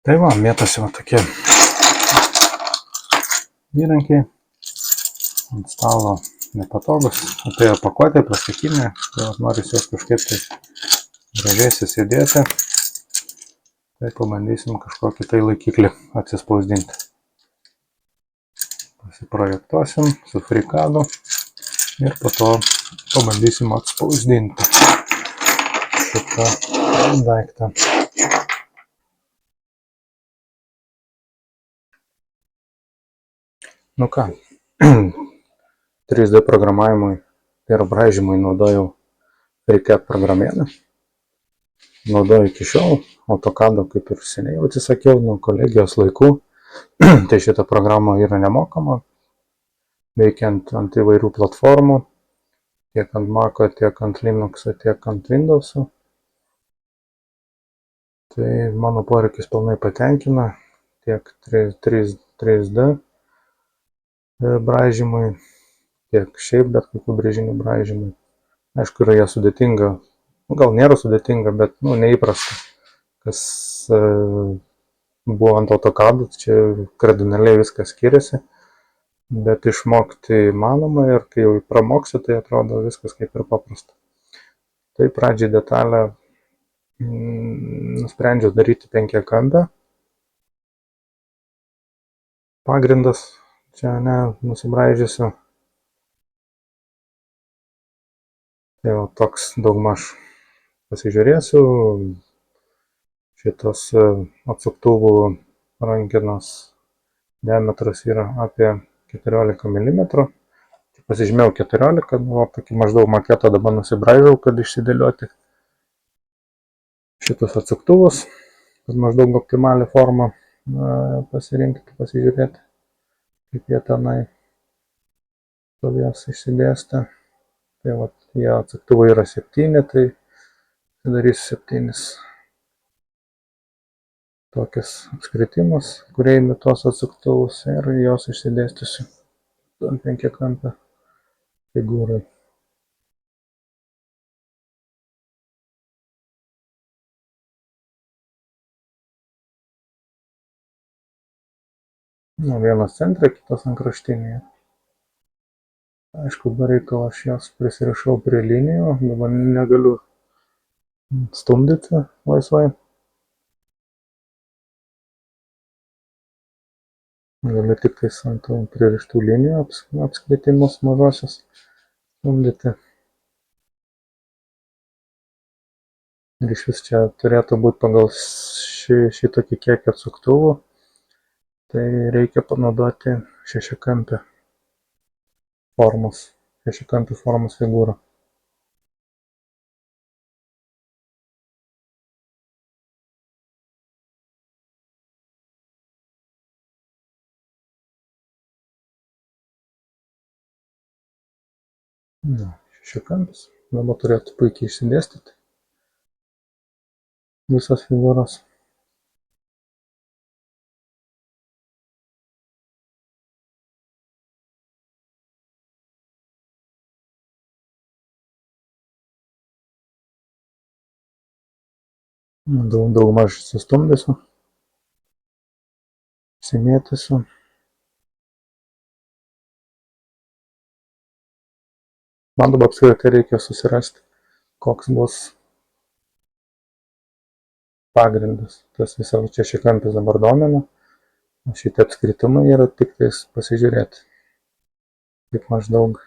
Tai va, mėtosi va tokie įrankiai ant stalo, nepatogus. Tai pakuotė plastikinė, tai norisi jos kažkaip tai gražiai susidėti. Tai pabandysim kažkokį tai laikiklį atsispausdinti. Pasiprojektuosim su frikadu ir po to pabandysim atspausdinti šitą daiktą. Nu ką, 3D programavimui ir braižymui naudojau FreeCAD programėlę. Naudoju iki šiol, AutoCAD kaip ir seniai atsisakiau nuo kolegijos laikų. Tai šita programa yra nemokama, veikiant ant įvairių platformų, tiek ant Maco, tiek ant Linux, tiek ant Windows. Tai mano poreikis pilnai patenkina tiek 3D braižymui, tiek šiaip bet kokių brėžinių braižymui. Aišku, yra jie sudėtinga, gal nėra sudėtinga, bet neįprasta, kas buvo ant AutoCAD, čia kardinaliai viskas skiriasi, bet išmokti įmanoma ir kai jau pramoksi, tai atrodo viskas kaip ir paprasta. Tai pradžiai detalę nusprendžiau daryti penkiakampę. Pagrindas čia nusibraižysiu. Tai jau toks daugmaž pasižiūrėsiu. Šitos atsuktuvų rankenos diametras yra apie 14 mm. Pasižymėjau 14, tokį maždaug maketą dabar nusibraižau, kad išsidėlioti šitus atsuktuvus, kad maždaug optimalią formą pasirinkti, pasižiūrėti, kaip jie tenai stovės išsidėstę. Tai vat, jie atsuktuvai yra 7, tai darysiu 7 tokius apskritimus, kurie imituos atsuktuvus ir jos išsidėstysiu ant penkiakampę figūrai. Vienas centre, kitas ant kraštinėje. Aišku, be reikalo aš jas prisirišau prie linijų, dabar negaliu stumdyti laisvai. Galiu tik tais ant pririštų linijų apskritimus mažosios stumdyti. Ir iš vis čia turėtų būti pagal šitokį kiekį atsuktuvų, tai reikia panaudoti šešiakampį formos figūrą. Šešiakampis. Dabar turėtų puikiai išsidėstyti visas figūras. Daugmaž sustumdysiu, simėtysiu. Man dabar apskritai reikia susirasti, koks bus pagrindas. Tas visas šešiakampis dabar domina, o šitie apskritimai yra tik tais pasižiūrėti, kaip maždaug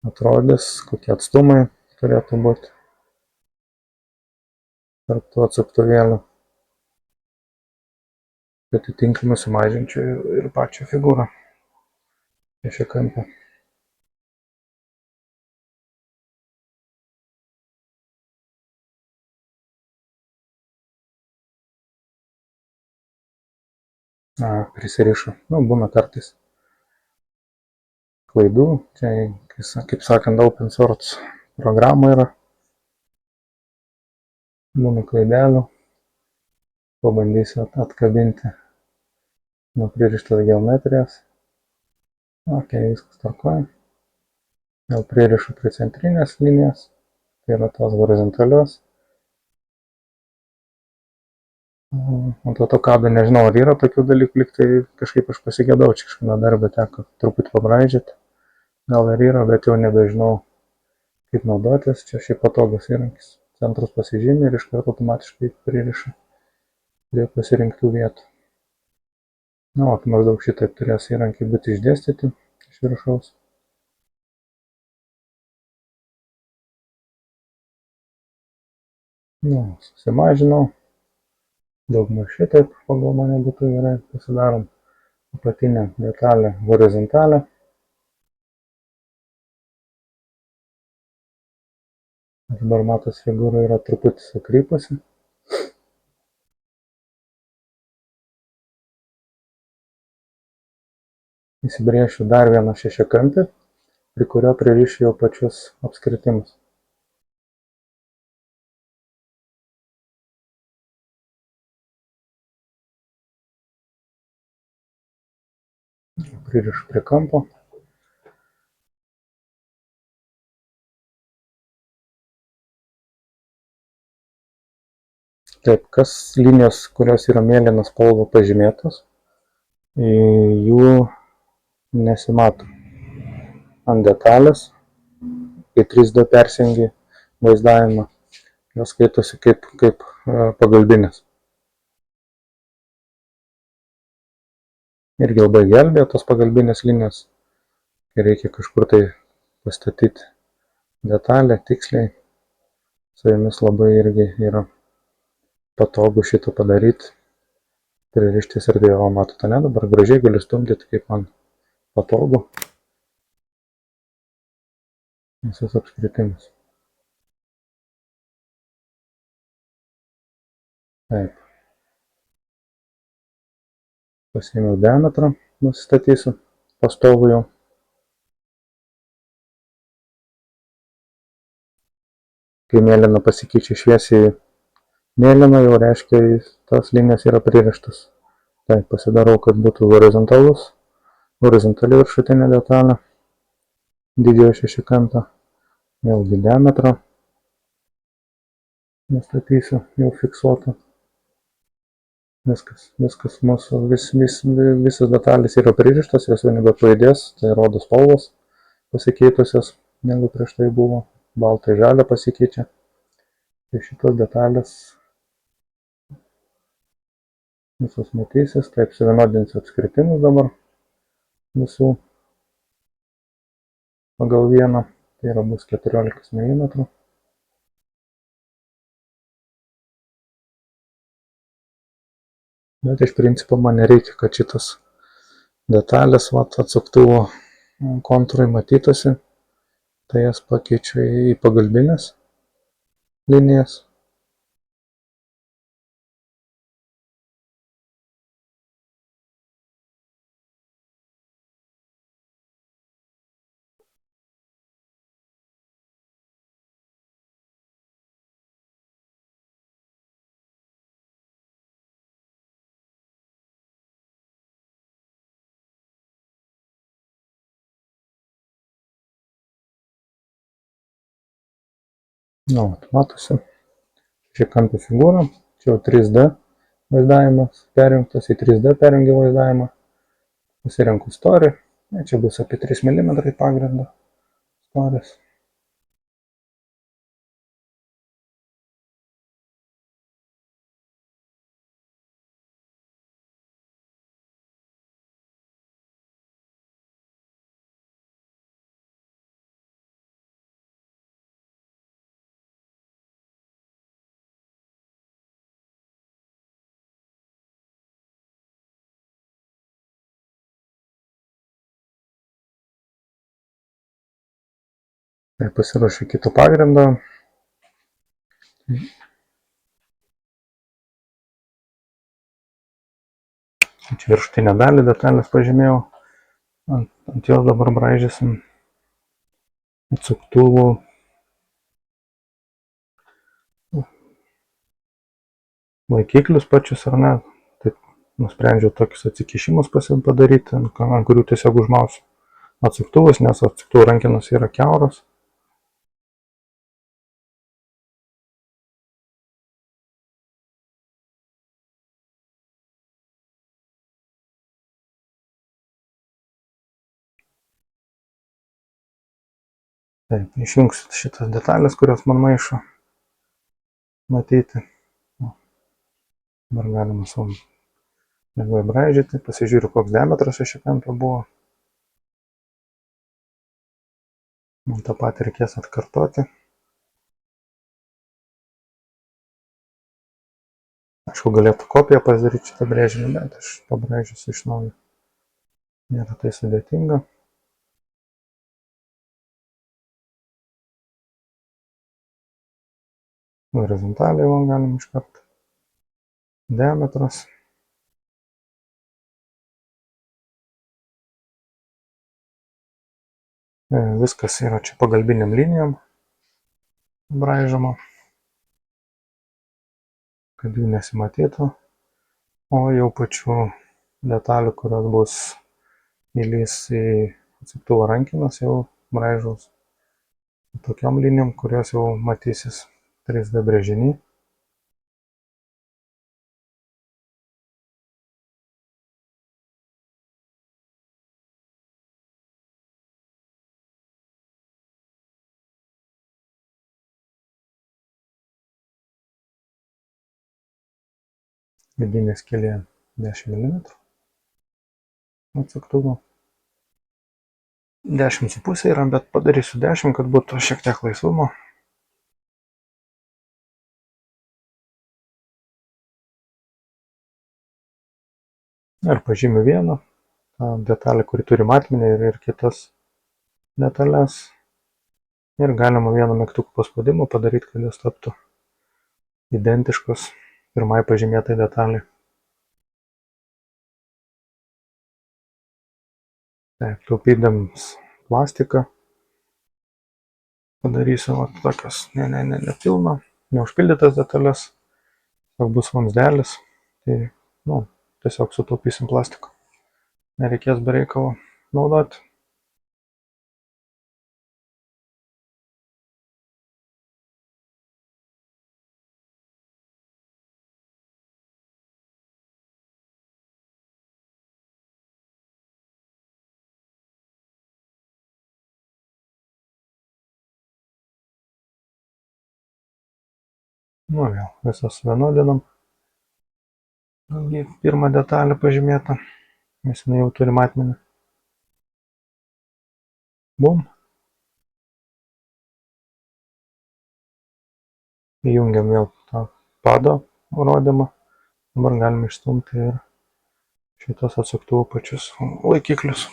atrodys, kokie atstumai turėtų būti tarp tų atsuktuvėlių. Atitinkamai sumažinčiau ir pačią figūrą šešiakampę. Prisirišu. Būna kartais klaidų. Čia, kaip sakant, open source programa yra. Būna klaidelių. Pabandysiu atkabinti nuo pririštos geometrijos. Ok, viskas tvarkoja. Vėl pririšu prie centrinės linijos. Tai yra tos horizontalios. Ant AutoCAD nežinau, ar yra tokių dalykų, lyg tai kažkaip aš pasigėdau, čia kažkada darbę teko truputį pabraidžioti. Gal ir yra, bet jau nebežinau, kaip naudotis. Čia šiaip patogus įrankis. Centras pasižymė ir iš karto automatiškai pririša prie pasirinktų vietų. Na, o maždaug šitaip turės įrankiai būti išdėstyti iš viršaus. Nu, susimažinau. Daugmaž šitaip pagal mane būtų gerai. Pasidarom apatinę detalę horizontalę. Dabar matos, figūra yra truputį sukrypusi. Įsibrėšiu dar vieną šešiakampį, prie kurio pririšiu jau pačius apskritimus. Pririšu prie kampo. Taip, kas linijos, kurios yra mėlyna spalva pažymėtos, jų nesimato ant detalės, kai 3D persijungi vaizdavimą, jos skaitosi kaip pagalbinės. Irgi labai gelbėja tos pagalbinės linijos, kai reikia kažkur tai pastatyti detalę tiksliai, su jomis labai irgi yra patogu šitą padaryti, pririštis ir dėl matote, ne, dabar gražiai galiu stumdyti, kaip man patogu visus apskritimus. Taip. Pasiėmiau diametrą, nusistatysiu pastovų jau. Kai mėlyna pasikeičia šviesiai mėlyna, jau reiškia, tas linijos yra pririštas. Taip, pasidarau, kad būtų horizontali viršutinė detalė didžiojo šešiakampio. Vėlgi diametrą nustatysiu jau fiksuotą. Viskas mūsų, visas detalės yra pririštas, jos jau nebepajudės, tai rodo spalvos pasikeitusios, negu prieš tai buvo. Baltai žalia pasikeičia. Tai šitos detalės visus matysis. Taip, suvienodinsiu apskritimus dabar visų pagal vieną. Tai yra bus 14 mm. Bet iš principo man nereikia, kad šitas detalės atsuktuvo kontūrai matytųsi. Tai jas pakeičiu į pagalbinės linijas. Nu, matosi šešiakampė figūra, čia jau 3D vaizdavimas perjungtas, į 3D perjungiu vaizdavimą, pasirenku storį, čia bus apie 3 mm pagrindo storis. Tai pasiruošiu kito pagrindo. Čia viršutinę dalį detalės pažymėjau. Ant jos dabar braižysim atsuktuvų laikiklius pačius, ar ne. Tai nusprendžiau tokius atsikišimus padaryti, ant kurių tiesiog užmausiu atsuktuvus, nes atsuktuvų rankenos yra kiauros. Taip, išjungsiu šitas detalės, kurios man maišo matyti. Dabar galima su lengvai braižyti, pasižiūriu, koks diametras iš šio kampio buvo. Man tą patį reikės atkartoti. Aišku, galėtų kopiją pasidaryti šitą brėžinį, bet aš pabraižysiu iš naujo. Nėra tai sudėtinga. Horizontaliai man galim iš karto. Diametras. Viskas yra čia pagalbiniam linijom braižoma, kad jų nesimatytų. O jau pačių detalių, kurios bus įlys į atsuktuvo rankenas, jau braižaus tokiom linijom, kurios jau matysis 3D brėžiny. Vidinė skylė 10 mm atsuktuvo. 10,5 yra, bet padarysiu 10, kad būtų šiek tiek laisvumo. Ir pažymiu vieną detalę, kuri turi matmenį ir kitas detalės. Ir galima vienu mygtuko paspaudimu padaryti, kad jos taptų identiškos pirmai pažymėtai detaliai. Taip, taupydams plastiką padarysiu tokias nepilno, neužpildytas detalės, tiesiog bus vamzdelis, tai tiesiog sutaupysim plastiko, nereikės be reikalo naudoti. Vėl visas vienodinam. Pirmą detalę pažymėtą, nes jinai jau turi matmenį. Bum. Įjungiam vėl tą pado rodymą. Dabar galim išstumti ir šitos atsuktuvo pačius laikiklius.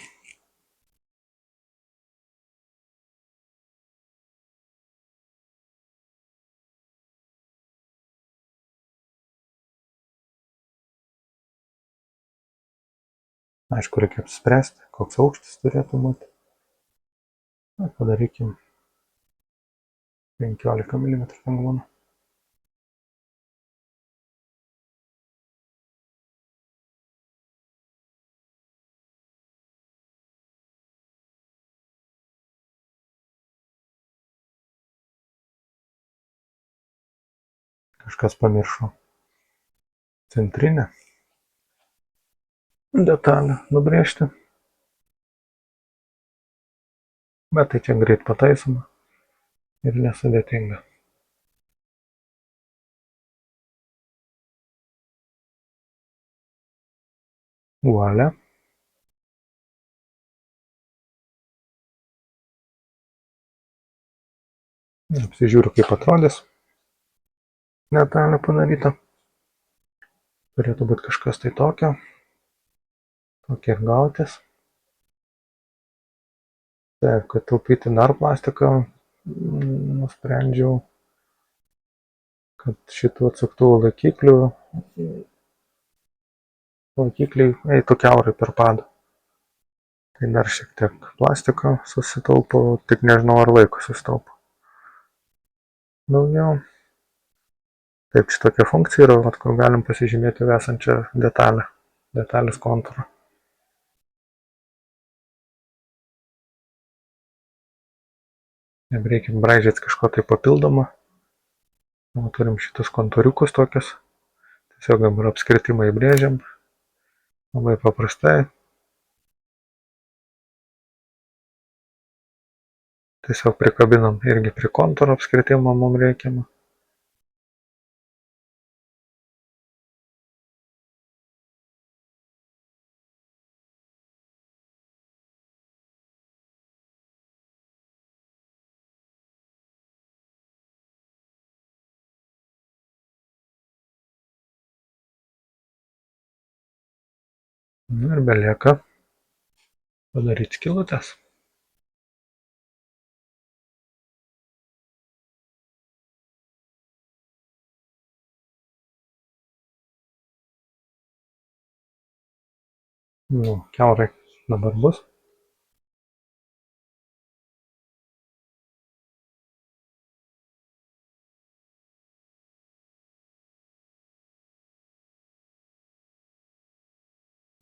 Aišku, reikia apspręsti, koks aukštis turėtų būti. Padarykim 15 mm lengvumo. Kažkas pamiršo centrinę detalę nubrėžti. Bet tai čia greit pataisoma ir nesudėtinga. Vualia. Apsižiūriu, kaip atrodys detalė padaryta. Turėtų būti kažkas tai tokio. Tokia ir gautis. Taip, kad taupyti dar plastiką, nusprendžiau, kad šitų atsuktuvų laikikliai eitų kiaurai per padą. Tai dar šiek tiek plastiko susitaupo, tik nežinau, ar laiko susitaupo. Daugiau. Taip, čia tokia funkcija yra, kur galim pasižymėti esančią detalę, detalės kontūrą. Nereikia braižyti kažko tai papildomą. Turim šitus kontūriukus tokius. Tiesiog dabar apskritimą įbrėžiam. Labai paprastai. tiesiog prikabinam irgi prie kontūro apskritimo mums reikiamą. Ir belieka padaryti skylutes. Kiaurai dabar bus.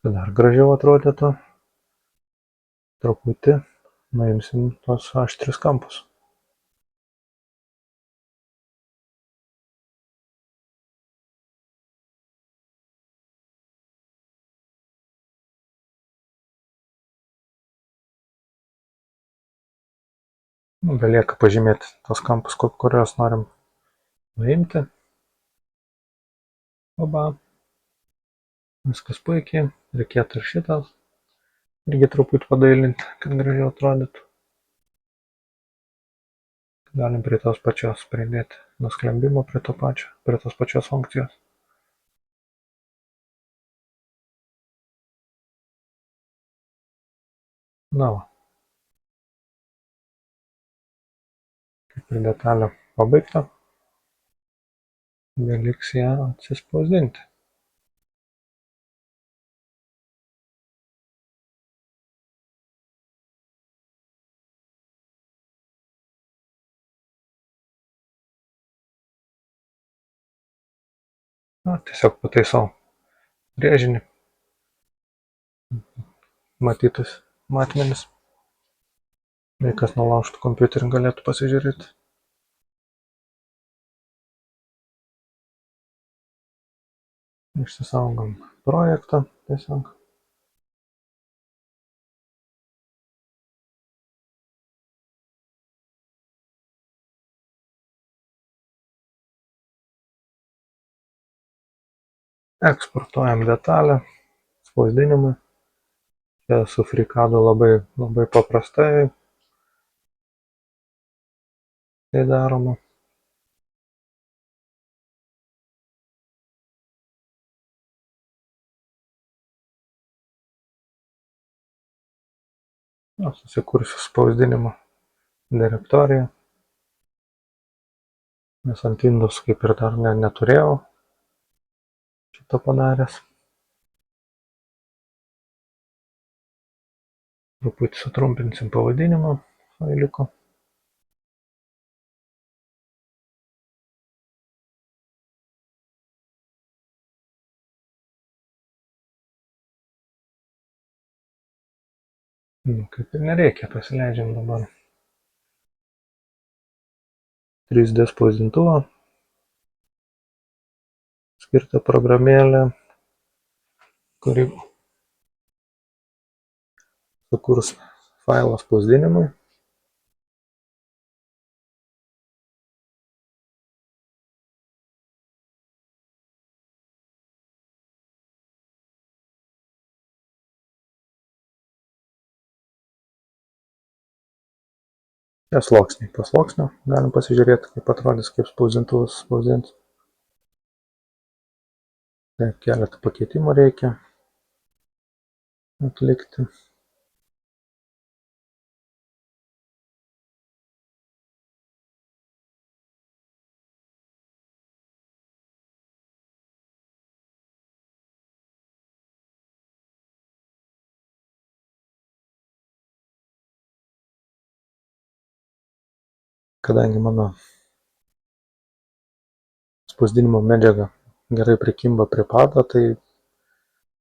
Kad dar gražiau atrodytų, truputį nuimsim tos aštrius kampus. Belieka pažymėti tos kampus, kuriuos norim nuimti. Oba. Viskas puikiai. Reikėtų ir šitas. Irgi truputį padailinti, kad gražiau atrodytų. Galim prie tos pačios pridėti nusklembimo prie tos pačios funkcijos. Na va. Kaip ir detalė pabaigta. Beliks ją atsispausdinti. Tiesiog pataisau brėžinį, matytus matmenis. Jei kas nulaužtų kompiuterį, galėtų pasižiūrėti. Išsisaugom projektą tiesiog. Eksportuojam detalę spausdinimui. Čia su FreeCAD labai paprastai tai daroma. Susikursiu spausdinimo direktoriją. Nes ant Windows kaip ir dar neturėjau šito padaręs. Truputį sutrumpinsim pavadinimą failiko. Kaip ir nereikia, pasileidžiam dabar 3D spausdintuvą. Skirta programėlė, kuri sukurs failą spausdinimui. Čia sluoksniai po sluoksnio. Galim pasižiūrėti, kaip atrodys, kaip spausdintuvas spausdins. Taip, keletą pakeitimų reikia atlikti. Kadangi mano spausdinimo medžiaga gerai prikimba prie pado, tai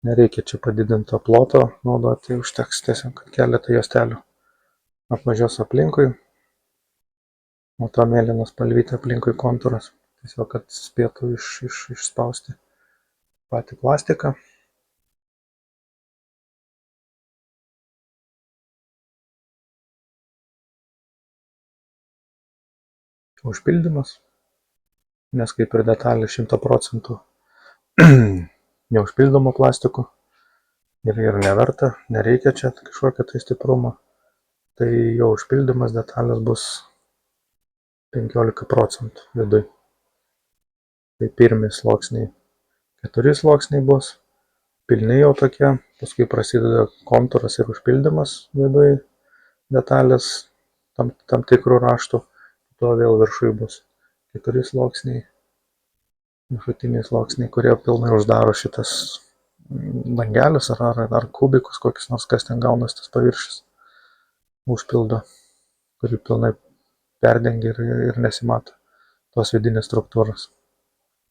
nereikia čia padidinto ploto naudoti, užteks tiesiog keletą juostelių apvažiuos aplinkui, o to mėlyną spalvytę aplinkui kontūras, tiesiog kad spėtų išspausti patį plastiką. užpildymas, nes kaip ir detalė 100% neužpildomo plastiko ir neverta, nereikia čia kažkokio tai stiprumo, tai jo užpildymas detalės bus 15% viduj. Tai pirmi sluoksniai 4 sluoksniai bus, pilni jau tokie, paskui prasideda kontūras ir užpildymas viduj detalės tam tikrų raštų, to vėl viršui bus 4 sluoksniai, viršutiniai sluoksniai, kurie pilnai uždaro šitas langelis ar kubikus, kokius nors, kas ten gaunas tas paviršius, užpildo, kurį pilnai perdengia ir nesimato tos vidinės struktūros.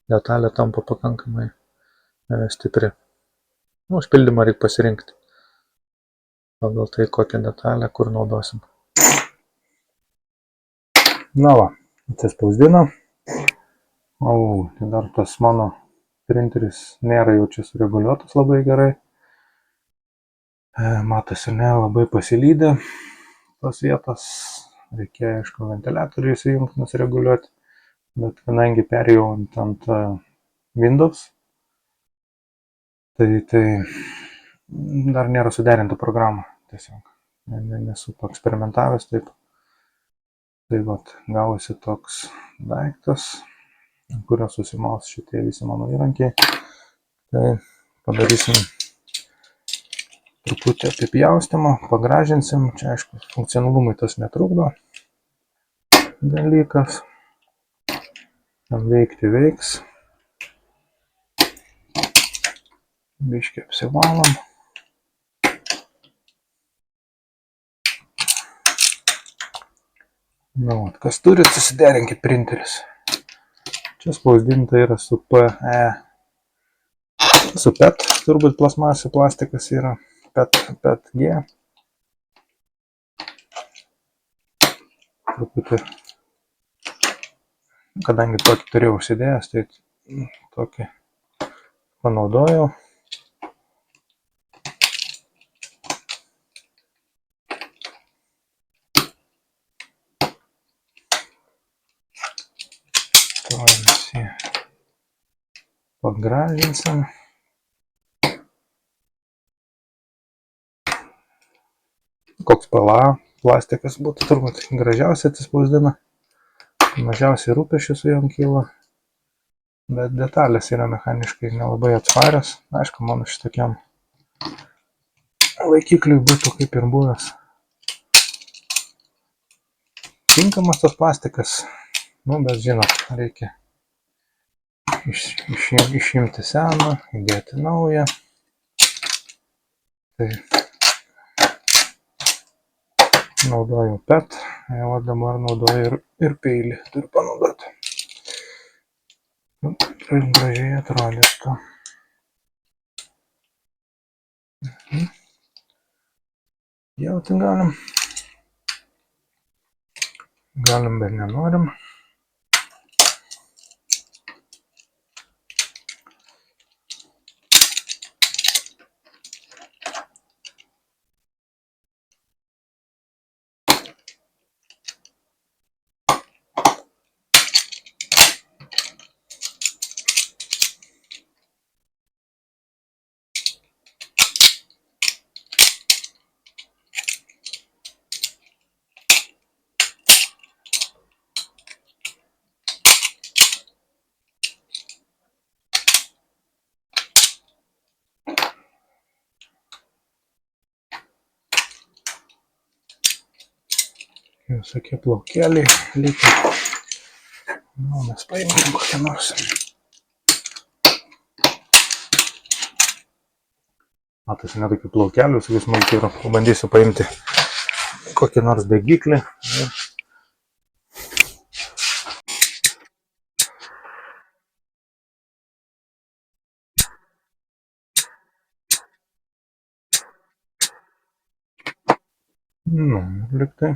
Detalė tampa pakankamai stipri. Užpildymą reikia pasirinkti pagal tai, kokią detalę, kur naudosim. Na va, atsispausdino. Tai dar tas mano printeris nėra jau čia sureguliuotas labai gerai. Matosi, labai pasilydę tos vietos. Reikėjo, aišku, ventiliatorių įsijungti, nusireguliuoti. Bet kadangi perėjau ant Windows, tai dar nėra suderinta programa. Tiesiog nesu eksperimentavęs taip. Tai vat, gavosi toks daiktas, kurio susimaus šitie visi mano įrankiai. Tai padarysim truputį apipjaustymą, pagražinsim. Čia, aišku, funkcionalumui tas netrukdo dalykas. Veikti veiks. Biškį apsivalom. Kas turit, susiderinkit printeris. Čia spausdinta yra su PET, turbūt plasmasė plastikas yra, PETG. Truputį, kadangi tokį turėjau užsidėjęs, tai tokį panaudojau. To visi pagražinsim. Koks PLA plastikas būtų turbūt gražiausiai atsispausdina. Mažiausiai rūpesčių su jom kyla. Bet detalės yra mechaniškai nelabai atsparios. Aišku, mano šitokiam laikikliui būtų kaip ir buvęs tinkamas tas plastikas. Bet žinot, reikia išimti seną, įdėti naują. Tai naudojau PET, o dabar naudoju ir peilį. Turiu panaudoti. Gražiai atrodytų. Jauti galim. Galim, bet nenorim. Visokie plaukeliai likę. Mes paimėm kokią nors. Matosi, netokių plaukelių, visokių smulkių yra. Pabandysiu paimti kokį nors degiklį. Liktai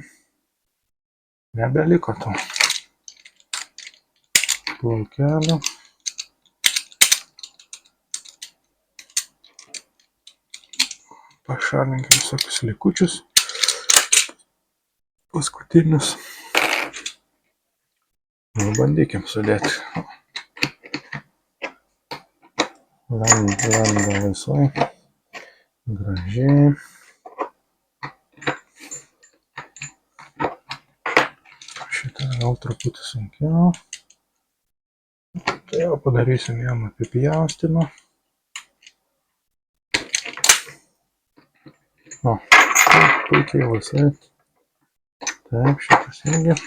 nebeliko tų plaukelių. Pašalinkim visokius likučius. Paskutinius. Nu, bandykim sudėti. Lenda laisvai. Gražiai. Šitą gal truputį sunkiau. Tai jau padarysim jam apipjaustymą. O, puikiai laisvai. Taip, šitas irgi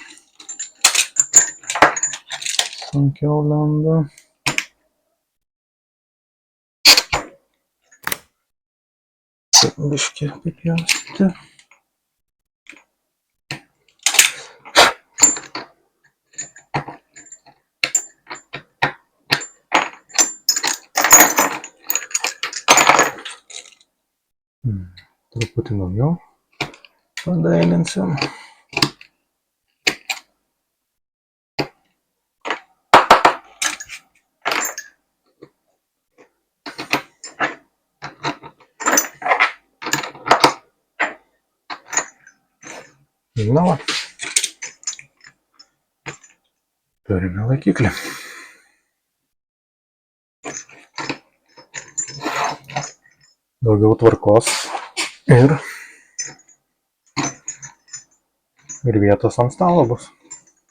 sunkiau lenda. Biškį apipjaustyti. Truputį daugiau padailinsim. Na va. Turime laikiklį. Daugiau tvarkos ir vietos ant stalo bus.